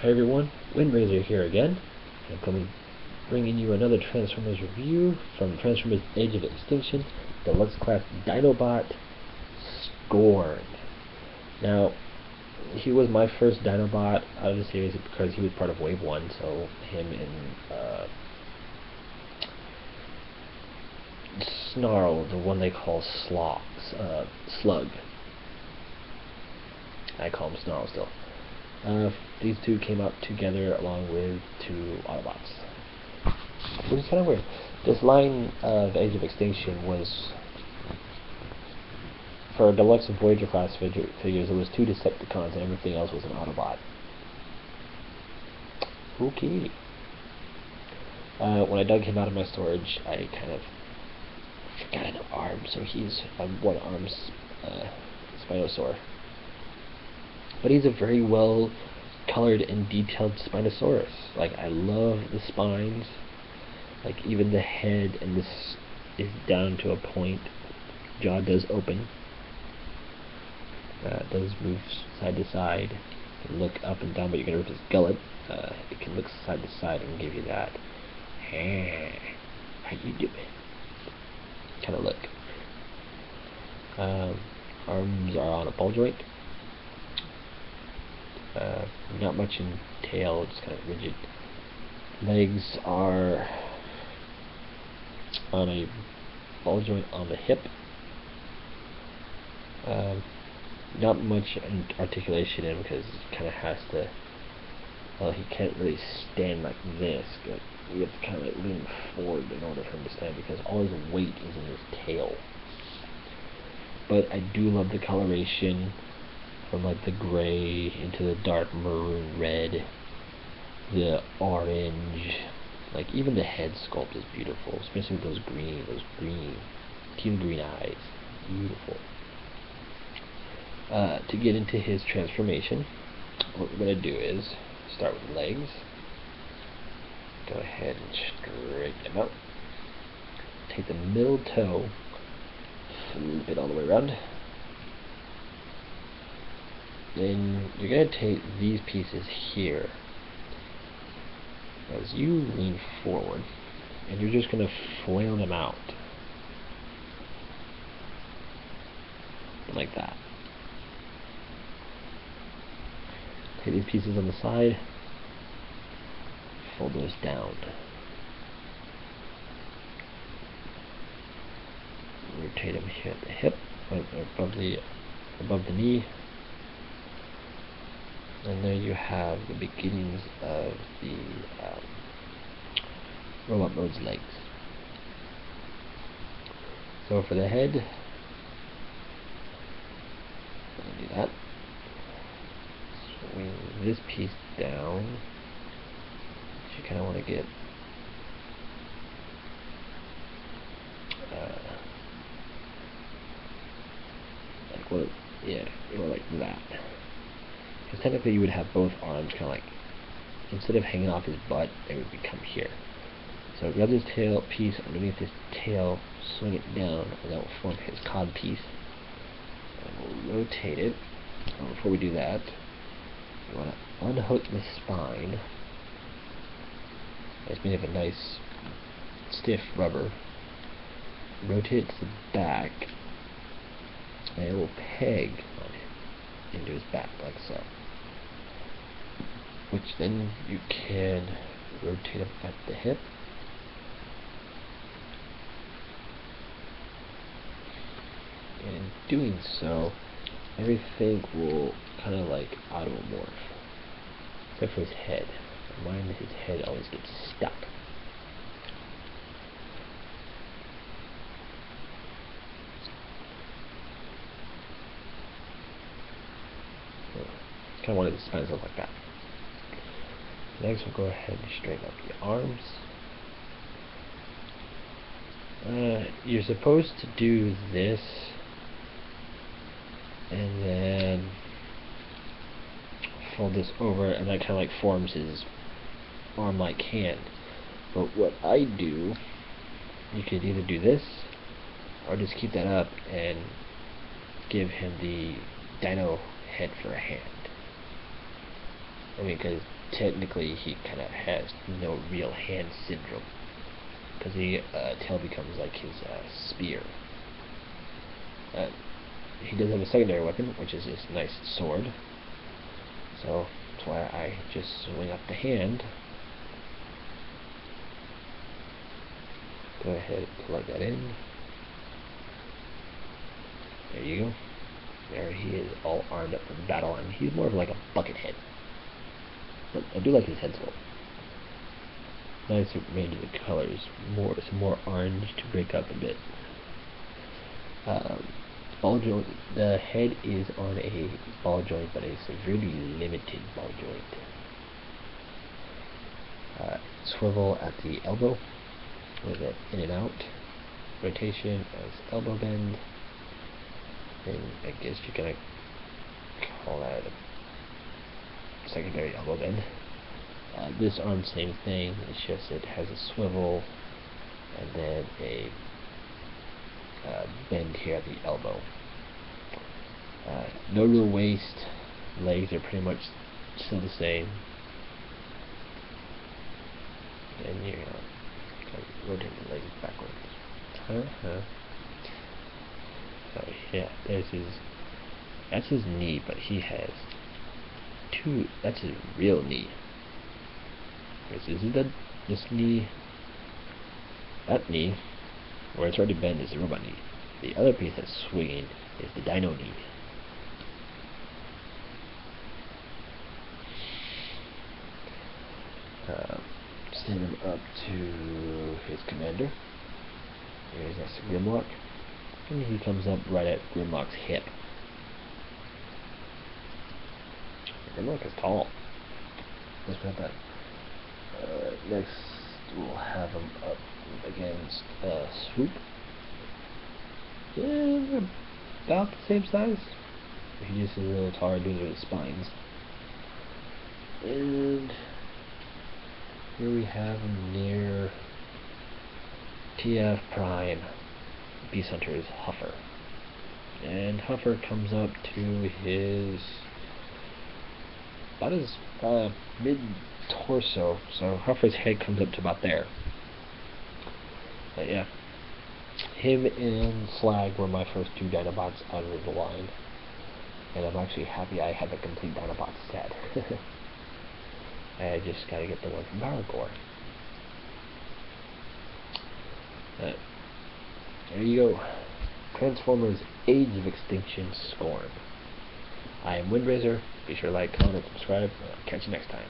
Hi everyone, Windrazor here again. I'm bringing you another Transformers review from Transformers Age of Extinction, Deluxe Class Dinobot Scorn. Now, he was my first Dinobot out of the series because he was part of Wave 1, so him and Snarl, the one they call Slug. I call him Snarl still. These two came out together along with two Autobots. Which is kind of weird. This line of Age of Extinction was, for Deluxe and Voyager class figures, it was two Decepticons and everything else was an Autobot. Okay. When I dug him out of my storage, I kind of forgot an arm, so he's a one-armed Spinosaur. But he's a very well colored and detailed Spinosaurus. Like, I love the spines. Like, even the head and this is down to a point. Jaw does open. Does move side to side. You can look up and down, but you're gonna rip his gullet. It can look side to side and give you that. How you doing? Kind of look. Arms are on a ball joint. Not much in tail, just kind of rigid. Legs are on a ball joint on the hip. Not much in articulation in because he kind of has to. Well, he can't really stand like this. But you have to kind of like lean forward in order for him to stand because all his weight is in his tail. But I do love the coloration. From like the gray into the dark maroon red, the orange, like even the head sculpt is beautiful, especially with those teal green eyes, beautiful. To get into his transformation, what we're gonna do is start with legs. Go ahead and straighten them out. Take the middle toe, flip it all the way around. Then you're going to take these pieces here as you lean forward, and you're just going to flail them out like that. Take these pieces on the side, fold those down. Rotate them here at the hip, above the knee. And there you have the beginnings of the Robot Mode's legs. So for the head, I'm going to do that. Swing this piece down. You kind of want to get like what? Yeah, like that. Because technically you would have both arms kind of like, instead of hanging off his butt, they would become here. So grab this tail piece underneath his tail, swing it down, and that will form his cod piece. And we'll rotate it. Before we do that, you want to unhook the spine. It's made of a nice stiff rubber. Rotate it to the back, and it will peg on it into his back like so. Which then you can rotate up at the hip. And in doing so, everything will kind of like automorph. Except for his head. Mine, his head always gets stuck. Kind of wanted the spines look like that. Next, we'll go ahead and straighten up the arms. You're supposed to do this, and then fold this over, and that kind of like forms his arm-like hand. But what I do, you could either do this, or just keep that up and give him the dino head for a hand. I mean, because technically he kind of has no real hand syndrome, because the tail becomes like his spear. He does have a secondary weapon, which is this nice sword. So that's why I just swing up the hand. Go ahead and plug that in. There you go. There he is, all armed up for battle. I mean, he's more of like a bucket head. But I do like his head sculpt. Nice range of the colors. Some more orange to break up a bit. Ball joint. The head is on a ball joint, but a severely limited ball joint. Swivel at the elbow with it in and out. Rotation as elbow bend. And I guess you're gonna call that a secondary elbow bend. This arm, same thing. It's just it has a swivel and then a bend here at the elbow. No real waist. Legs are pretty much still the same. And you know, rotate the legs backwards. So yeah, that's his knee, but he has two. That's his real knee. This is this knee. That knee, where it's already bent, is the robot knee. The other piece that's swinging is the dino knee. Send him up to his commander. Here's next to Grimlock. And he comes up right at Grimlock's hip. Grimlock is tall. Let's put that. Next, we'll have him up against Swoop. Yeah, about the same size. He just is a little taller due to his spines. And here we have him near TF Prime. Beast Hunter is Huffer. And Huffer comes up to his about his mid-torso, so Huffer's head comes up to about there. But yeah, him and Slag were my first two Dinobots out of the line, and I'm actually happy I have a complete Dinobot set. I just gotta get the one from PowerCore. There you go. Transformers Age of Extinction Scorn. I am Windraiser. Be sure to like, comment, and subscribe. Catch you next time.